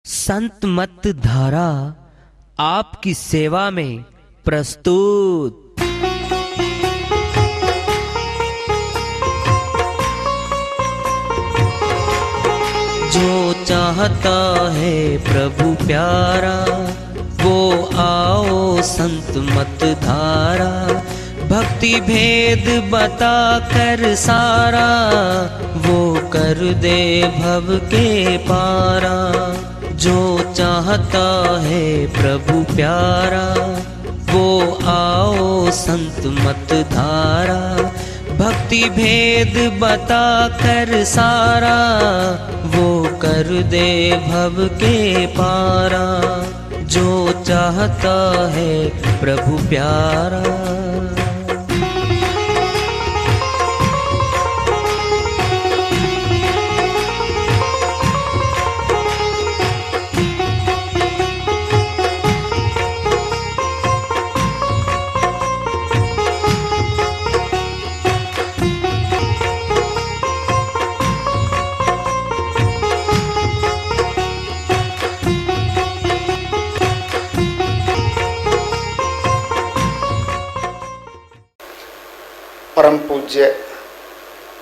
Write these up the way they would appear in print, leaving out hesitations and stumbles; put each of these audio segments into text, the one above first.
संत मत धारा आपकी सेवा में प्रस्तुत। जो चाहता है प्रभु प्यारा वो आओ संत मत धारा। भक्ति भेद बता कर सारा वो कर दे भव के पारा। जो चाहता है प्रभु प्यारा वो आओ संत मत धारा। भक्ति भेद बता कर सारा वो कर दे भव के पारा। जो चाहता है प्रभु प्यारा। परम पूज्य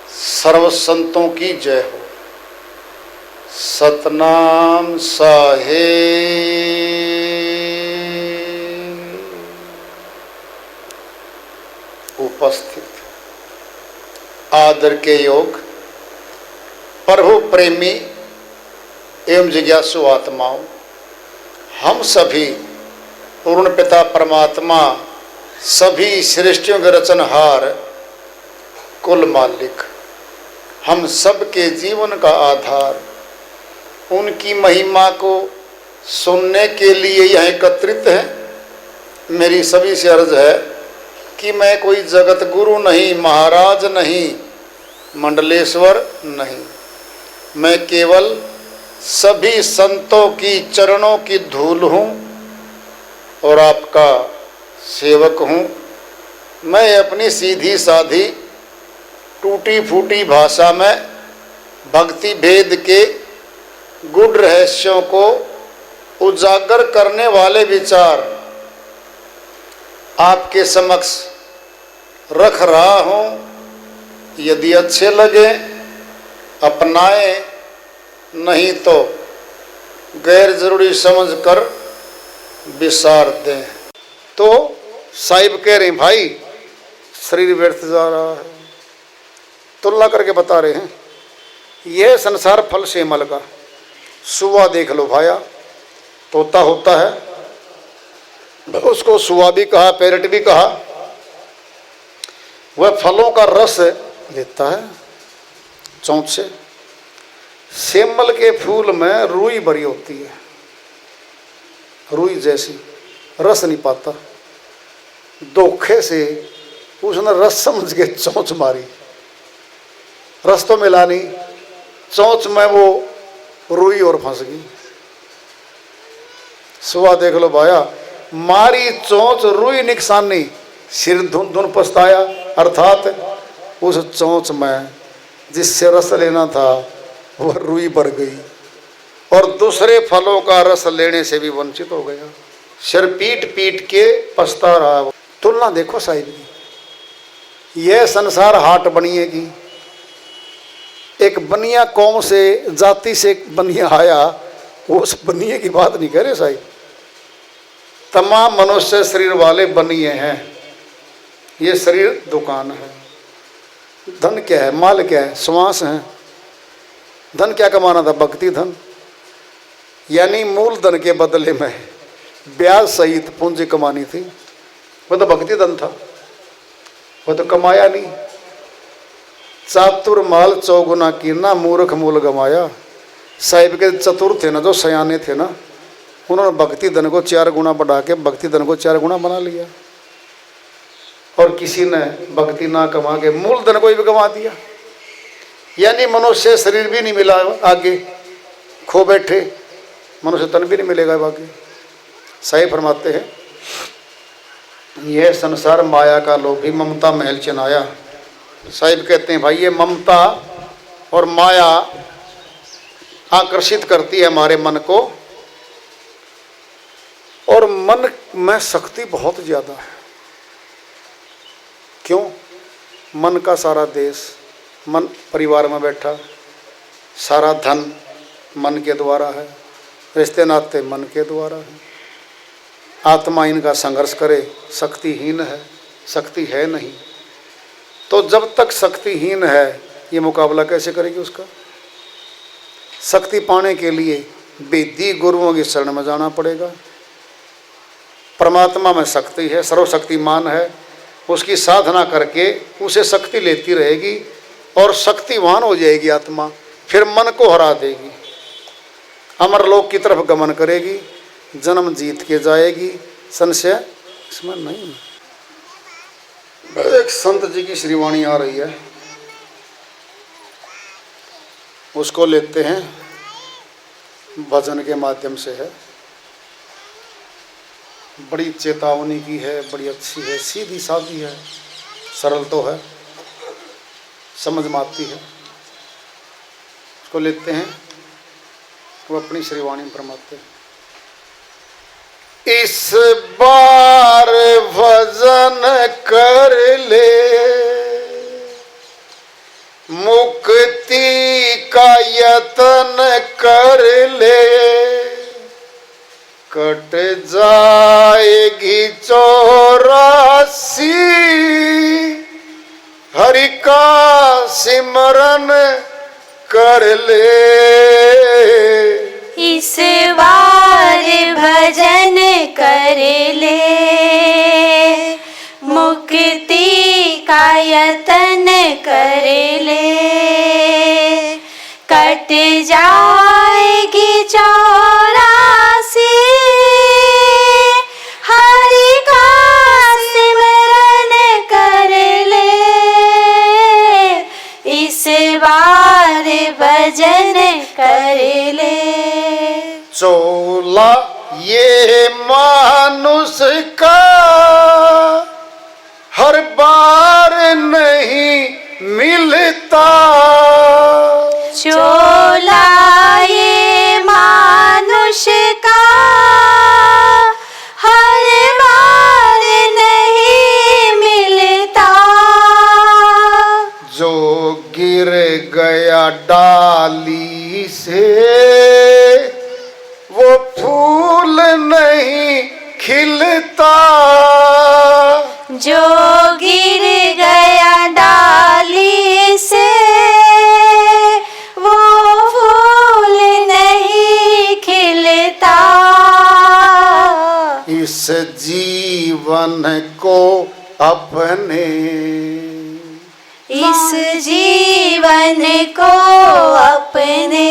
सर्व संतों की जय हो। सतनाम साहेब। उपस्थित आदर के योग प्रभु प्रेमी एवं जिज्ञासु आत्माओं, हम सभी पूर्ण पिता परमात्मा सभी सृष्टियों के रचनहार कुल मालिक, हम सब के जीवन का आधार, उनकी महिमा को सुनने के लिए यहाँ एकत्रित हैं। मेरी सभी से अर्ज है कि मैं कोई जगत गुरु नहीं, महाराज नहीं, मंडलेश्वर नहीं, मैं केवल सभी संतों की चरणों की धूल हूँ और आपका सेवक हूँ। मैं अपनी सीधी साधी टूटी फूटी भाषा में भक्ति भेद के गूढ़ रहस्यों को उजागर करने वाले विचार आपके समक्ष रख रहा हूँ। यदि अच्छे लगे अपनाएं, नहीं तो गैर जरूरी समझकर विसार दें। तो साहिब कह रहे हैं भाई शरीर व्यर्थ जा रहा है। तुलना करके बता रहे हैं यह संसार फल से मल का। सुआ देख लो भाया, तोता होता है, उसको सुआ भी कहा, पैरट भी कहा। वह फलों का रस लेता है चोंच से। सेमल के फूल में रुई भरी होती है, रुई जैसी, रस नहीं पाता। धोखे से उसने रस समझ के चोंच मारी, रस तो मिला नहीं, चोंच में वो रुई और फंस गई। सुबह देख लो भाया, मारी चोंच रुई नुकसान नहीं, सिर धुन धुन पछताया। अर्थात उस चोंच में जिससे रस लेना था वह रुई भर गई और दूसरे फलों का रस लेने से भी वंचित हो गया। सिर पीट पीट के पछता रहा। तुलना देखो साहिब की। यह संसार हाट बनिए की। एक बनिया कौम से, जाति से एक बनिया आया, वो उस बनिए की बात नहीं कह रहे साहिब। तमाम मनुष्य शरीर वाले बनिए हैं। ये शरीर दुकान है। धन क्या है, माल क्या है, श्वास है। धन क्या कमाना था, भक्ति धन, यानी मूल धन के बदले में ब्याज सहित पूंजी कमानी थी। वह तो भक्ति धन था, वह तो कमाया नहीं। चातुर माल चौगुना कीना, मूर्ख मूल गमाया। साहिब के चतुर थे ना, जो सयाने थे ना, उन्होंने भक्ति धन को 4 गुना बढ़ा के भक्ति धन को 4 गुना बना लिया। और किसी ने भक्ति ना कमा के मूल धन को भी गंवा दिया। यानी मनुष्य शरीर भी नहीं मिला, आगे खो बैठे, मनुष्य तन भी नहीं मिलेगा आगे। साहिब फरमाते हैं यह संसार माया का लोभी ममता महल चनाया। साहिब कहते हैं भाई ये ममता और माया आकर्षित करती है हमारे मन को और मन में शक्ति बहुत ज्यादा है। क्यों? मन का सारा देश, मन परिवार में बैठा, सारा धन मन के द्वारा है, रिश्ते नाते मन के द्वारा है। आत्मा इनका संघर्ष करे, शक्तिहीन है, शक्ति है नहीं। तो जब तक शक्तिहीन है ये मुकाबला कैसे करेगी उसका? शक्ति पाने के लिए वेदी गुरुओं की शरण में जाना पड़ेगा। परमात्मा में शक्ति है, सर्वशक्तिमान है, उसकी साधना करके उसे शक्ति लेती रहेगी और शक्तिवान हो जाएगी आत्मा, फिर मन को हरा देगी, अमरलोक की तरफ गमन करेगी, जन्म जीत के जाएगी, संशय इसमें नहीं। एक संत जी की श्रीवाणी आ रही है, उसको लेते हैं, भजन के माध्यम से है, बड़ी चेतावनी की है, बड़ी अच्छी है, सीधी सादी है, सरल तो है, समझ में आती है। उसको लेते हैं, वो अपनी श्रीवाणी में फरमाते हैं। इस बार भजन कर ले, मुक्ति का यतन कर ले, कट जाएगी 84, हरि का सिमरन कर ले। इस बार भजन कर ले, मुक्ति का यतन कर ले, कट जाएगी 84, हरि का सिमरन कर ले। इस बार भजन कर ले। चोला ये मानुष का हर बार नहीं मिलता, चोला ये मानुष का हर बार नहीं मिलता, जो गिर गया डाली से वो फूल नहीं खिलता, जो गिर गया डाली से वो फूल नहीं खिलता। इस जीवन को अपने, इस जीवन को अपने,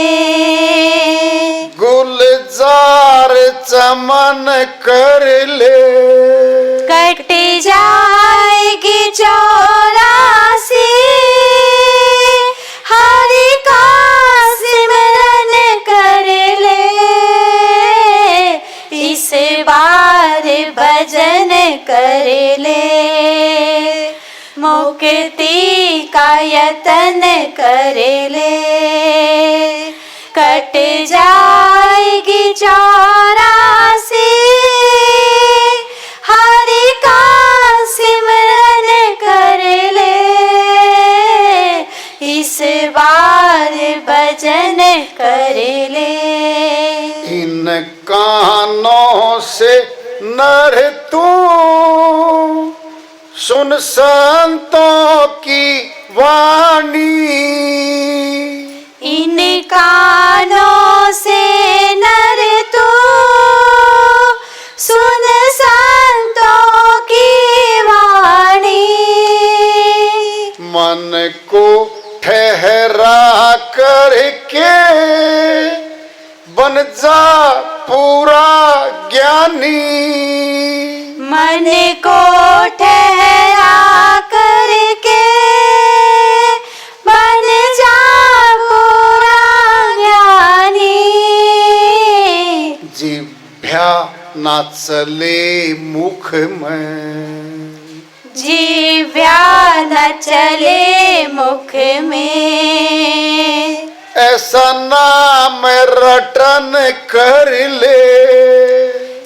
गुलजार चमन कर ले, कट जाएगी 84, हरि का सिमरन कर ले। इस बार भजन कर ले, मुक्ति का यतन कर ले, कट जाएगी 84, हरि का सिमरन कर ले। इस बार भजन कर ले। इन कानों से नर तू सुन संतों की वाणी, इन कानों से नर तू सुन संतों की वाणी, मन को ठहरा करके बन जा पूरा ज्ञानी, मन को ठहरा करके बन जा पूरा ज्ञानी, जिभ्या ना चले मुख में, जिह्वा न चले मुख में, ऐसा नाम रटन कर ले,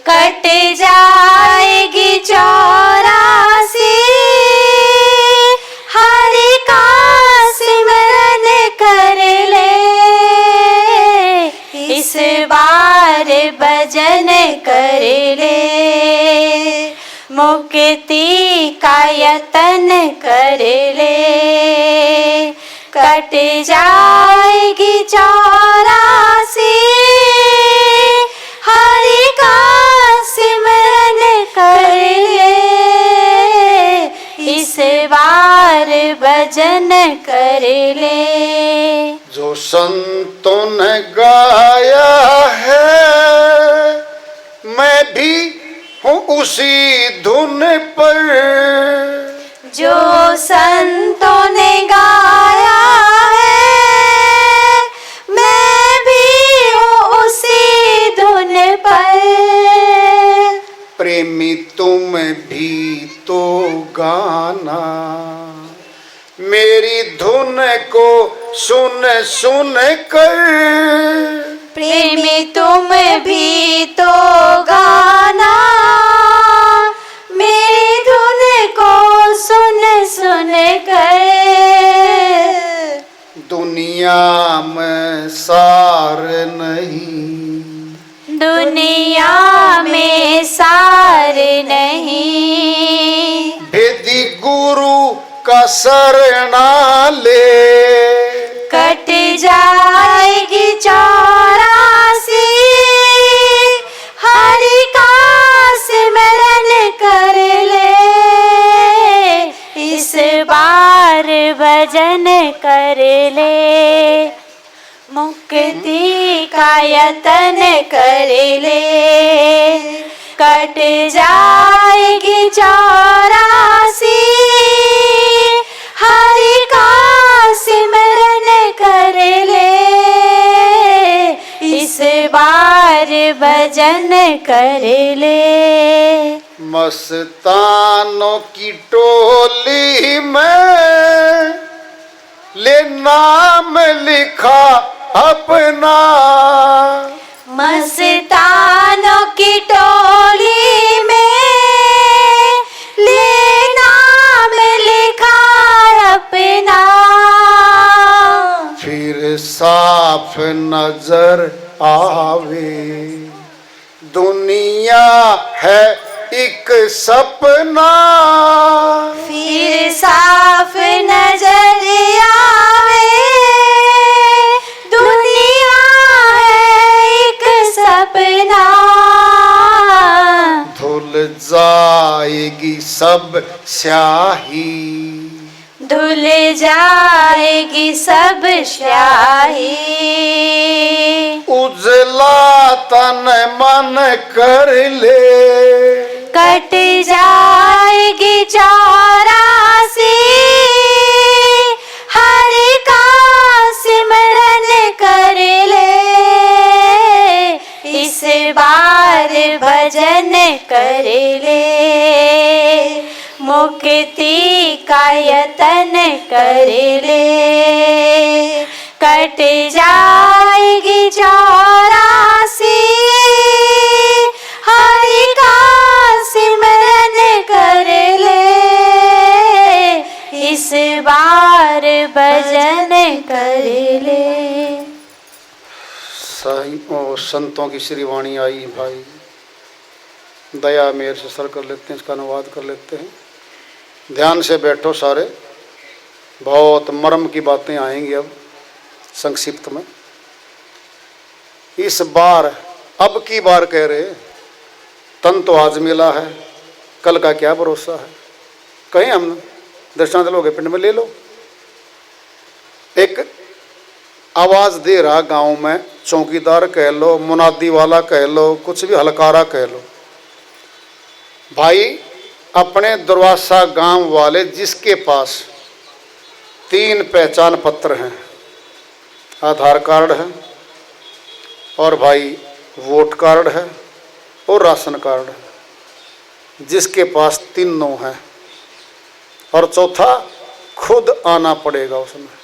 कट जाएगी 84, हरि का सिमरन कर ले, इस बार भजन कर ले, मुक्ति का यतन कर ले, कट जाएगी 84, हरि का सिमरन कर ले, इस बार भजन कर ले। जो संतों ने गाया है मैं भी हूँ उसी धुन पर, जो संतों ने गाया है मैं भी हूँ उसी धुन पर, प्रेमी तुम भी तो गाना, मेरी धुन को सुन सुन कर, प्रेमी तुम भी तो गाना, मेरी धुन को सुन सुन कर, दुनिया में सार नहीं, दुनिया में सार नहीं, भेदी गुरु का शरणा ले, कट जाएगी 84, हरि का सिमरन कर ले, इस बार भजन कर ले, मुक्ति का यतन कर ले, कट जाएगी 84, हरि का सिमरन कर ले, इस बार भजन कर ले। मस्तानों की टोली में ले नाम लिखा अपना, मस्तानों की टोली में ले नाम लिखा अपना, फिर साफ नजर आवे दुनिया है एक सपना, फिर साफ नजर आवे दुनिया है एक सपना, धुल जाएगी सब स्याही, धुल जाएगी सब स्याही, उजला तन मन कर ले, कट जाएगी 84, हरि का सिमरन कर ले, इस बार भजन कर ले, मुक्ति का यतन कर ले, कट जाएगी 84, हरि का सिमरन कर ले, इस बार भजन कर ले। साईं और संतों की श्री वाणी आई भाई, दया मेर से सर कर लेते हैं, इसका अनुवाद कर लेते हैं। ध्यान से बैठो सारे, बहुत मर्म की बातें आएंगी अब संक्षिप्त में। इस बार अब की बार कह रहे, तन तो आज मिला है, कल का क्या भरोसा है। कहीं हम दृष्टांत लोगे पिंड में ले लो। एक आवाज दे रहा गांव में, चौकीदार कह लो, मुनादी वाला कह लो, कुछ भी हलकारा कह लो, भाई अपने दुर्वासा गांव वाले जिसके पास 3 पहचान पत्र हैं, आधार कार्ड है और भाई वोट कार्ड है और राशन कार्ड है, जिसके पास 3 हैं और चौथा खुद आना पड़ेगा उसमें।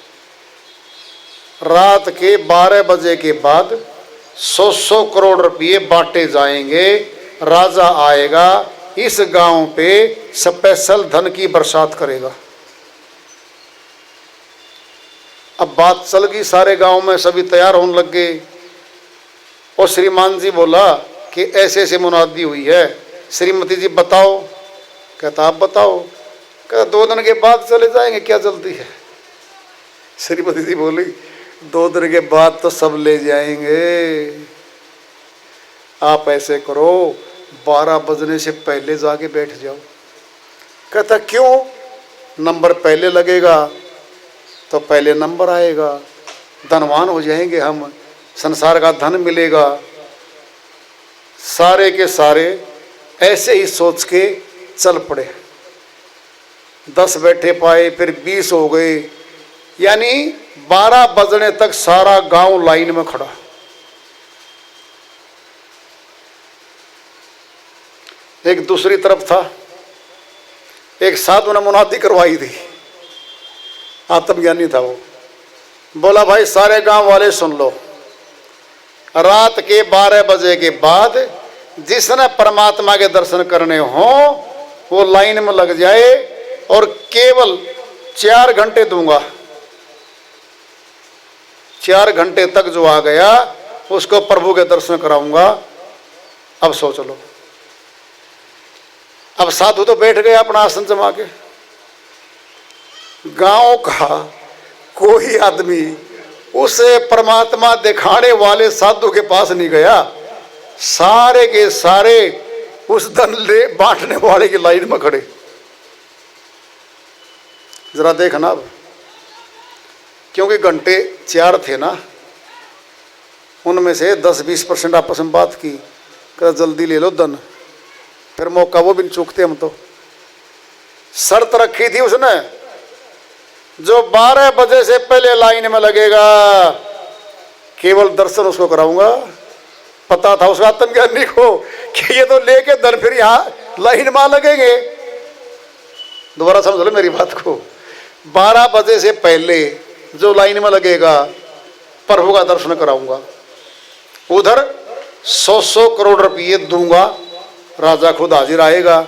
रात के 12 बजे के बाद 100 करोड़ रुपये बांटे जाएंगे राजा आएगा, इस गांव पे स्पेशल धन की बरसात करेगा। अब बात चल गई, सारे गांव में सभी तैयार होने लग गए। और श्रीमान जी बोला कि ऐसे ऐसे मुनादी हुई है, श्रीमती जी बताओ। कहता आप बताओ। कहता 2 दिन के बाद चले जाएंगे, क्या जल्दी है। श्रीमती जी बोली 2 दिन के बाद तो सब ले जाएंगे, आप ऐसे करो 12 बजने से पहले जाके बैठ जाओ। कहता क्यों? नंबर पहले लगेगा तो पहले नंबर आएगा, धनवान हो जाएंगे हम, संसार का धन मिलेगा। सारे के सारे ऐसे ही सोच के चल पड़े। 10 बैठे पाए, फिर 20 हो गए, यानी 12 बजने तक सारा गांव लाइन में खड़ा। एक दूसरी तरफ था, एक साधु ने मुनादी करवाई थी, आत्मज्ञानी था वो। बोला भाई सारे गांव वाले सुन लो, रात के 12 बजे के बाद जिसने परमात्मा के दर्शन करने हो वो लाइन में लग जाए, और केवल 4 घंटे दूंगा। 4 घंटे तक जो आ गया उसको प्रभु के दर्शन कराऊंगा। अब सोच लो। अब साधु तो बैठ गए अपना आसन जमा के। गांव का कोई आदमी उसे परमात्मा दिखाने वाले साधु के पास नहीं गया। सारे के सारे उस धन ले बांटने वाले की लाइन में खड़े। जरा देखना अब, क्योंकि घंटे 4 थे ना, उनमें से 10-20% आपस में बात की, कर जल्दी ले लो धन, फिर मौका वो भी नहीं चूकते हम तो। शर्त रखी थी उसने, जो 12 बजे से पहले लाइन में लगेगा केवल दर्शन उसको कराऊंगा। पता था उस आत्मज्ञानी को कि ये तो लेके धन फिर यहाँ लाइन में लगेंगे। दोबारा समझ लो मेरी बात को। 12 बजे से पहले जो लाइन में लगेगा प्रभु का दर्शन कराऊंगा। उधर 100 करोड़ रुपये दूंगा, राजा खुद हाजिर आएगा।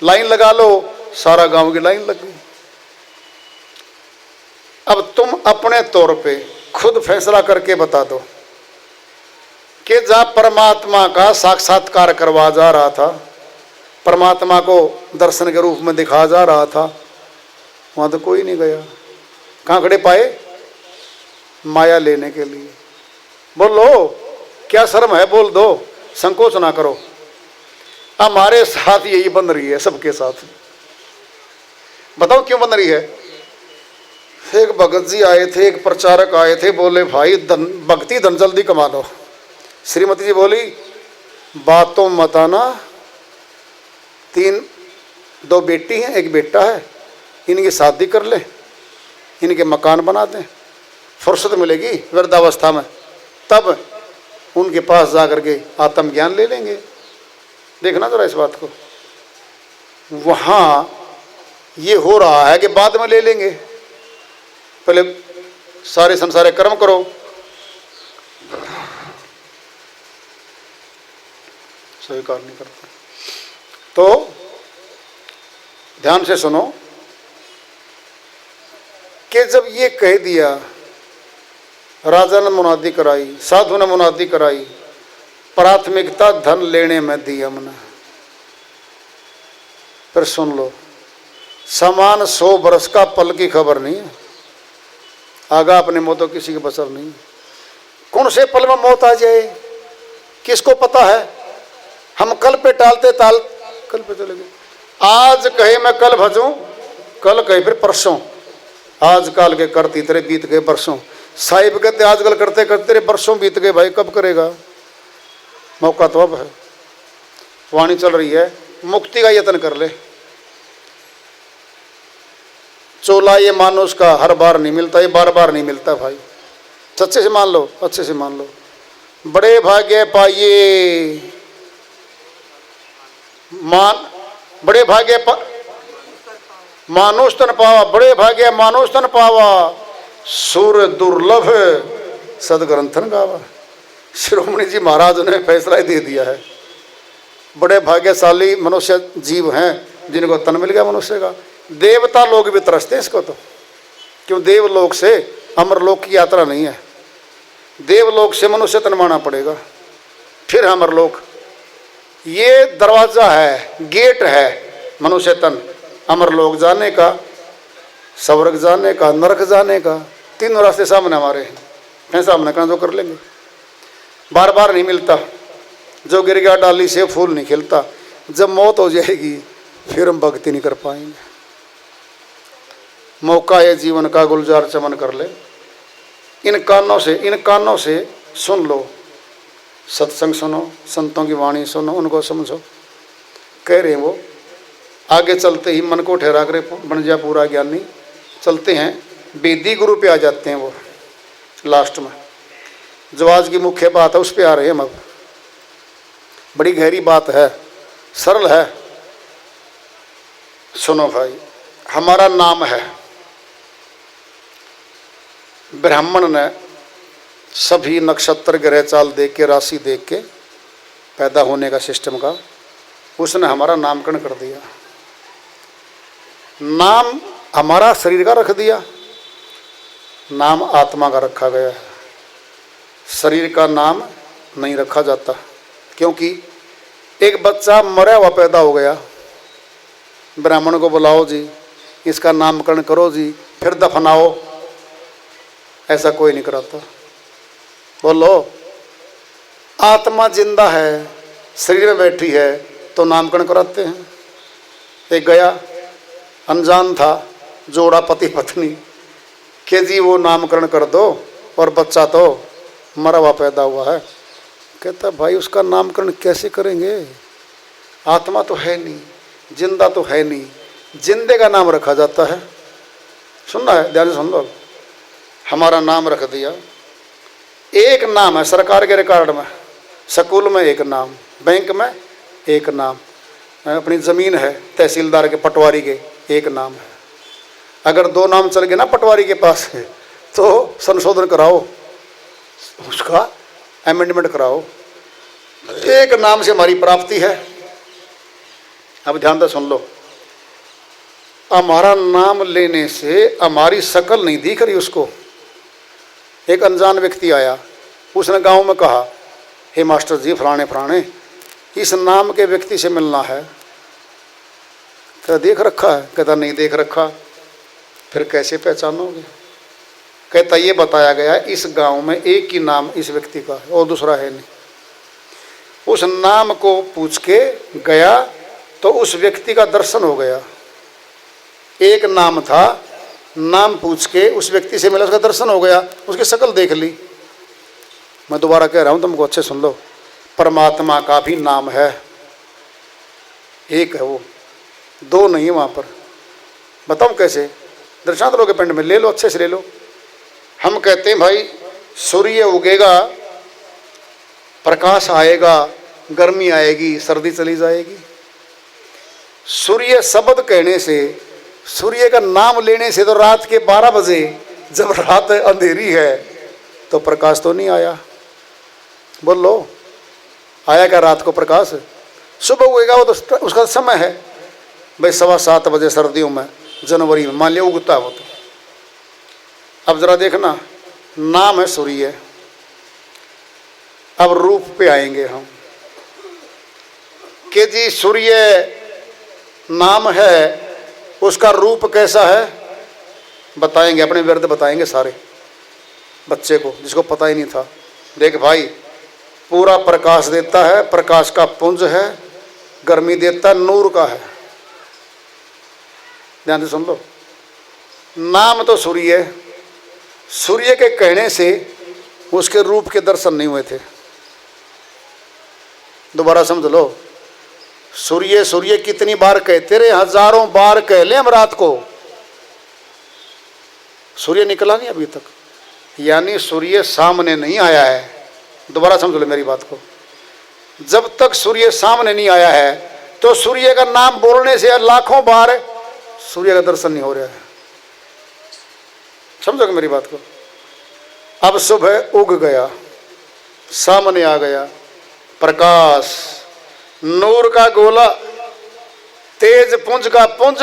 लाइन लगा लो, सारा गांव की लाइन लग गई। अब तुम अपने तौर पे खुद फैसला करके बता दो कि जहां परमात्मा का साक्षात्कार करवा जा रहा था, परमात्मा को दर्शन के रूप में दिखा जा रहा था, वहां तो कोई नहीं गया। कहां खड़े पाए? माया लेने के लिए। बोलो, क्या शर्म है? बोल दो, संकोच ना करो। हमारे साथ यही बन रही है, सबके साथ। बताओ क्यों बन रही है? एक भगत जी आए थे, एक प्रचारक आए थे, बोले भाई धन भक्ति धन जल्दी कमा लो। श्रीमती जी बोली बात तो मत आना, 2 बेटी हैं, 1 बेटा है, इनकी शादी कर ले, इनके मकान बना दें, फुर्सत मिलेगी वृद्धावस्था में, तब उनके पास जा करके आत्मज्ञान ले लेंगे। देखना जरा इस बात को। वहाँ ये हो रहा है कि बाद में ले लेंगे, पहले सारे संसारे कर्म करो। स्वीकार नहीं करते। तो ध्यान से सुनो कि जब ये कह दिया, राजा ने मुनादी कराई, साधु ने मुनादी कराई, प्राथमिकता धन लेने में दी हमने। फिर सुन लो, समान 100 बरस का पल की खबर नहीं है। आगा अपने मौत किसी के बसर नहीं। कौन से पल में मौत आ जाए किसको पता है? हम कल पे टालते ताल कल पे चले गए। आज कहे मैं कल भजूं, कल कहे फिर परसों। आज काल के करती तेरे बीत गए बरसों। साहिब कहते आजकल करते करते तेरे बरसों बीत गए। भाई कब करेगा? मौका तो अब है। वाणी चल रही है, मुक्ति का यत्न कर ले। चोला ये मानुष का हर बार नहीं मिलता, ये बार बार नहीं मिलता भाई। सच्चे से मान लो, अच्छे से मान लो। बड़े भाग्य पाइए बड़े भाग्य मानुष तन पावा, बड़े भाग्य मानुष तन पावा, सुर दुर्लभ सदग्रंथन गावा। शिरोमणि जी महाराज ने फैसला दे दिया है। बड़े भाग्यशाली मनुष्य जीव हैं जिनको तन मिल गया मनुष्य का। देवता लोग भी तरसते हैं इसको तो, क्यों? देवलोक से अमरलोक की यात्रा नहीं है, देवलोक से मनुष्य तन माना पड़ेगा, फिर अमरलोक। ये दरवाजा है, गेट है मनुष्य तन अमरलोक जाने का, स्वर्ग जाने का, नरक जाने का। तीनों रास्ते सामने हमारे हैं, फैसला हमने कहा जो कर लेंगे। बार बार नहीं मिलता, जो गिर गया डाली से फूल नहीं खिलता। जब मौत हो जाएगी फिर हम भक्ति नहीं कर पाएंगे। मौका है जीवन का, गुलजार चमन कर ले। इन कानों से सुन लो, सत्संग सुनो, संतों की वाणी सुनो, उनको समझो। कह रहे हैं वो, आगे चलते ही मन को ठहरा कर बन जा पूरा ज्ञानी। चलते हैं वेदी गुरु पे आ जाते हैं वो लास्ट में। जो आज की मुख्य बात है उस पे आ रहे हैं हम अब। बड़ी गहरी बात है, सरल है। सुनो भाई, हमारा नाम है। ब्राह्मण ने सभी नक्षत्र ग्रह चाल देख के, राशि देख के, पैदा होने का सिस्टम का, उसने हमारा नामकरण कर दिया। नाम हमारा शरीर का रख दिया, नाम आत्मा का रखा गया है। शरीर का नाम नहीं रखा जाता, क्योंकि एक बच्चा मरा हुआ पैदा हो गया, ब्राह्मण को बुलाओ जी, इसका नामकरण करो जी, फिर दफनाओ, ऐसा कोई नहीं कराता। बोलो, आत्मा जिंदा है, शरीर में बैठी है तो नामकरण कराते हैं। एक गया अनजान था, जोड़ा पति पत्नी के जी वो नामकरण कर दो, और बच्चा तो मरा हुआ पैदा हुआ है। कहता भाई उसका नामकरण कैसे करेंगे, आत्मा तो है नहीं, जिंदा तो है नहीं, जिंदे का नाम रखा जाता है। सुनना है, ध्यान से सुन लो। हमारा नाम रख दिया, एक नाम है सरकार के रिकॉर्ड में, स्कूल में एक नाम, बैंक में एक नाम, अपनी ज़मीन है तहसीलदार के, पटवारी के एक नाम है। अगर दो नाम चल गए ना पटवारी के पास है तो संशोधन कराओ, उसका अमेंडमेंट कराओ। एक नाम से हमारी प्राप्ति है। अब ध्यान से सुन लो, हमारा नाम लेने से हमारी शकल नहीं दिख रही उसको। एक अनजान व्यक्ति आया, उसने गांव में कहा, हे मास्टर जी फलाने फलाने, इस नाम के व्यक्ति से मिलना है। क्या देख रखा है? कहता नहीं देख रखा। फिर कैसे पहचानोगे? कहता ये बताया गया इस गांव में एक ही नाम इस व्यक्ति का है और दूसरा है नहीं। उस नाम को पूछ के गया तो उस व्यक्ति का दर्शन हो गया। एक नाम था, नाम पूछ के उस व्यक्ति से मिला, उसका दर्शन हो गया, उसकी शक्ल देख ली। मैं दोबारा कह रहा हूँ, तुमको अच्छे सुन लो। परमात्मा का भी नाम है, एक है वो, दो नहीं है वहाँ पर। बताऊँ कैसे? दृष्टांत लोगे पिंड में, ले लो, अच्छे से ले लो। हम कहते हैं भाई सूर्य उगेगा, प्रकाश आएगा, गर्मी आएगी, सर्दी चली जाएगी। सूर्य शब्द कहने से, सूर्य का नाम लेने से तो रात के 12 बजे जब रात अंधेरी है तो प्रकाश तो नहीं आया। बोल लो, आया क्या रात को प्रकाश? सुबह उगेगा वो तो उसका समय है भाई, 7:15 बजे सर्दियों में, जनवरी में मान लिया उगता है वो तो। अब जरा देखना, नाम है सूर्य। अब रूप पे आएंगे हम कि जी सूर्य नाम है, उसका रूप कैसा है बताएंगे, अपने व्यर्थ बताएंगे सारे बच्चे को जिसको पता ही नहीं था। देख भाई, पूरा प्रकाश देता है, प्रकाश का पुंज है, गर्मी देता है, नूर का है। ध्यान से सुन लो, नाम तो सूर्य है। सूर्य के कहने से उसके रूप के दर्शन नहीं हुए थे। दोबारा समझ लो, सूर्य सूर्य कितनी बार कहते रहे, हजारों बार कह ले हम रात को, सूर्य निकला नहीं अभी तक, यानी सूर्य सामने नहीं आया है। दोबारा समझ लो मेरी बात को, जब तक सूर्य सामने नहीं आया है तो सूर्य का नाम बोलने से लाखों बार सूर्य का दर्शन नहीं हो रहा है। समझोगे मेरी बात को? अब सुबह उग गया, सामने आ गया प्रकाश, नूर का गोला, तेज पुंज का पुंज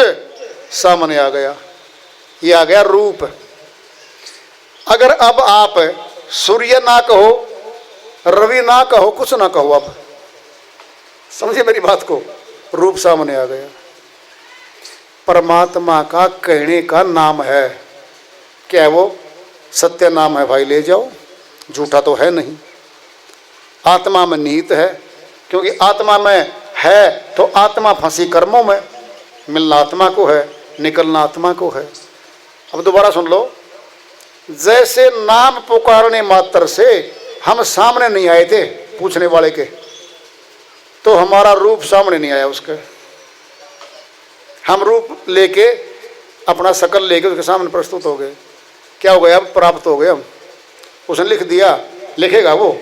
सामने आ गया। ये आ गया रूप। अगर अब आप सूर्य ना कहो, रवि ना कहो, कुछ ना कहो, अब समझिए मेरी बात को, रूप सामने आ गया। परमात्मा का कहने का नाम है। क्या है वो? सत्य नाम है भाई, ले जाओ, झूठा तो है नहीं। आत्मा में निहित है, क्योंकि आत्मा में है तो आत्मा फंसी कर्मों में। मिलना आत्मा को है, निकलना आत्मा को है। अब दोबारा सुन लो। जैसे नाम पुकारने मात्र से हम सामने नहीं आए थे पूछने वाले के, तो हमारा रूप सामने नहीं आया उसके। हम रूप लेके, अपना शकल लेके उसके सामने प्रस्तुत हो गए। क्या हो गया? अब प्राप्त हो गए हम। उसने लिख दिया, लिखेगा वो।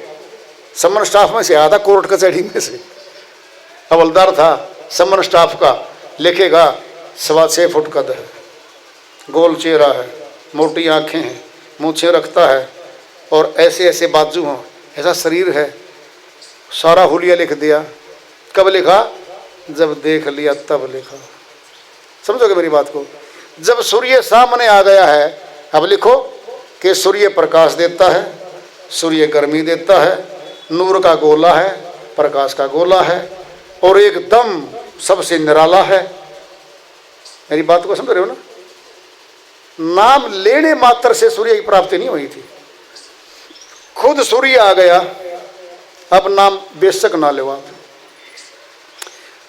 समन स्टाफ में से आया था, कोर्ट कचहरी में से हवलदार था समन स्टाफ का। लिखेगा 6.25 फुट कद है, गोल चेहरा है, मोटी आंखें हैं, मूछें रखता है और ऐसे ऐसे बाजू हों, ऐसा शरीर है। सारा हुलिया लिख दिया। कब लिखा? जब देख लिया तब लिखा। समझोगे मेरी बात को? जब सूर्य सामने आ गया है, अब लिखो कि सूर्य प्रकाश देता है, सूर्य गर्मी देता है, नूर का गोला है, प्रकाश का गोला है और एकदम सबसे निराला है। मेरी बात को समझ रहे हो ना? नाम लेने मात्र से सूर्य की प्राप्ति नहीं हुई थी, खुद सूर्य आ गया। अब नाम बेशक ना लो आप।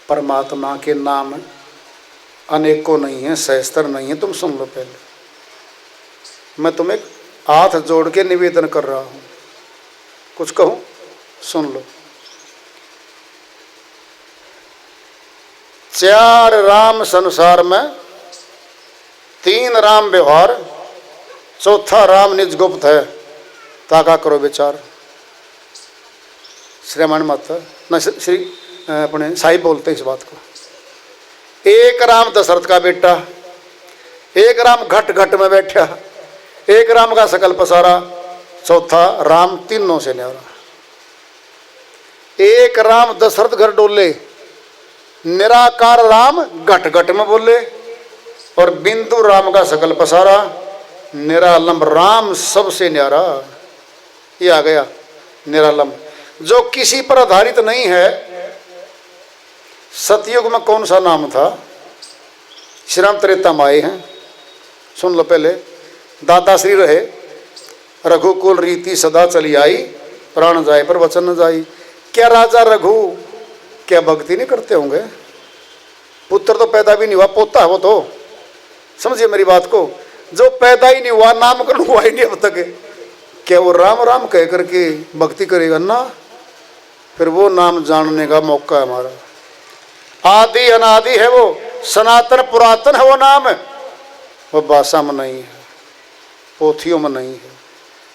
परमात्मा के नाम अनेकों नहीं है, सहस्त्र नहीं है। तुम सुन लो पहले, मैं तुम्हें हाथ जोड़ के निवेदन कर रहा हूं, कुछ कहूं? सुन लो। 4 राम संसार में, 3 राम व्यवहार, चौथा राम निज गुप्त है, ताका करो विचार। श्रीमान माता न श्री अपने साहिब बोलते हैं इस बात को। एक राम दशरथ का बेटा, एक राम घट घट में बैठा, एक राम का सकल पसारा, चौथा राम तीनों से न्यारा। एक राम दशरथ घर डोले, निराकार राम घट घट में बोले और बिंदु राम का सकल पसारा, निरालंब राम सबसे न्यारा। ये आ गया निरालंब, जो किसी पर आधारित नहीं है। सतयुग में कौन सा नाम था? श्री राम त्रेता में आए हैं। सुन लो पहले। दादा श्री रहे, रघुकुल रीति सदा चली आई, प्राण जाए पर वचन न जाई। क्या राजा रघु क्या भक्ति नहीं करते होंगे? पुत्र तो पैदा भी नहीं हुआ, पोता है वो तो। समझिए मेरी बात को, जो पैदा ही नहीं हुआ, नामकरण हुआ ही नहीं अब तक, क्या वो राम राम कह करके भक्ति करेगा ना? फिर वो नाम जानने का मौका है हमारा। आदि अनादि है वो, सनातन पुरातन है वो नाम। वो भाषा में नहीं है, पोथियों में नहीं है,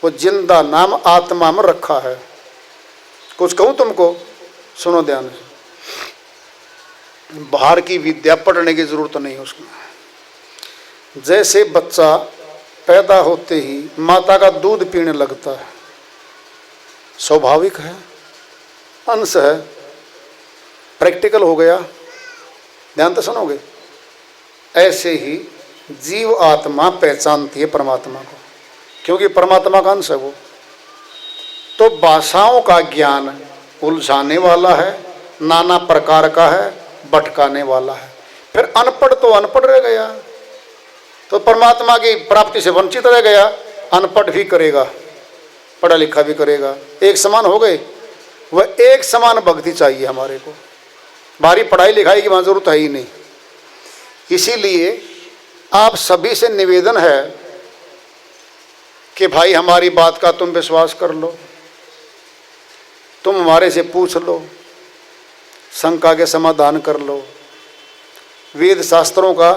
वो जिंदा नाम आत्मा में रखा है। कुछ कहूँ तुमको? सुनो ध्यान से। बाहर की विद्या पढ़ने की जरूरत नहीं है उसमें। जैसे बच्चा पैदा होते ही माता का दूध पीने लगता है, स्वाभाविक है, अंश है, प्रैक्टिकल हो गया। ध्यान तो सुनोगे। ऐसे ही जीव आत्मा पहचानती है परमात्मा को, क्योंकि परमात्मा का अंश है वो। तो भाषाओं का ज्ञान उलझाने वाला है, नाना प्रकार का है, भटकाने वाला है। फिर अनपढ़ तो अनपढ़ रह गया, तो परमात्मा की प्राप्ति से वंचित रह गया। अनपढ़ भी करेगा, पढ़ा लिखा भी करेगा, एक समान हो गए। वह एक समान भक्ति चाहिए हमारे को। भारी पढ़ाई लिखाई की वहाँ जरूरत है ही नहीं। इसीलिए आप सभी से निवेदन है कि भाई हमारी बात का तुम विश्वास कर लो, तुम हमारे से पूछ लो, शंका के समाधान कर लो। वेद शास्त्रों का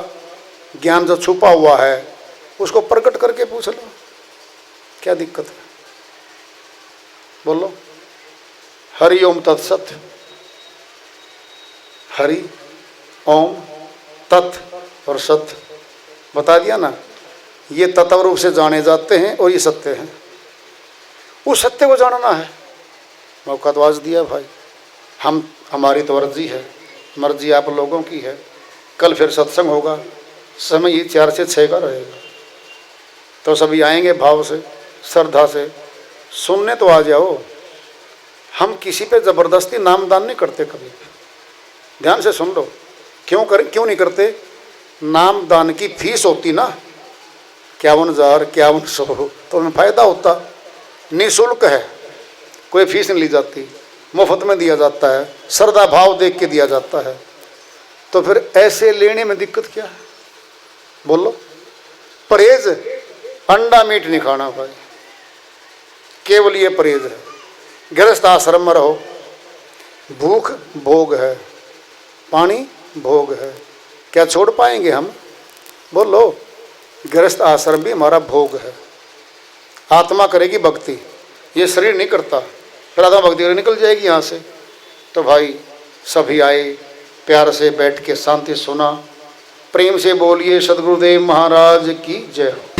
ज्ञान जो छुपा हुआ है उसको प्रकट करके पूछ लो, क्या दिक्कत है? बोलो। हरि ओम तत्सत। हरि ओम तत् और सत्य बता दिया ना। ये तत्व रूप से जाने जाते हैं और ये सत्य हैं। उस सत्य को जानना है, मौका तो आज दिया भाई। हमारी तो अर्जी है, मर्जी आप लोगों की है। कल फिर सत्संग होगा, समय ये 4 से 6 का रहेगा, तो सभी आएंगे भाव से, श्रद्धा से, सुनने तो आ जाओ। हम किसी पे ज़बरदस्ती नामदान नहीं करते कभी, ध्यान से सुन लो। क्यों नहीं करते? नामदान की फीस होती ना 51,000 5100, तो हमें फ़ायदा होता। निःशुल्क है, कोई फीस नहीं ली जाती, मुफ्त में दिया जाता है, श्रद्धा भाव देख के दिया जाता है। तो फिर ऐसे लेने में दिक्कत क्या है? बोलो। परहेज, अंडा मीट नहीं खाना भाई, केवल ये परहेज है। गृहस्थ आश्रम में रहो, भूख भोग है, पानी भोग है, क्या छोड़ पाएंगे हम? बोलो। गृहस्थ आश्रम भी हमारा भोग है। आत्मा करेगी भक्ति, ये शरीर नहीं करता, फिर आत्मा भक्ति निकल जाएगी यहाँ से। तो भाई सभी आए, प्यार से बैठ के शांति सुना, प्रेम से बोलिए सद्गुरुदेव महाराज की जय हो।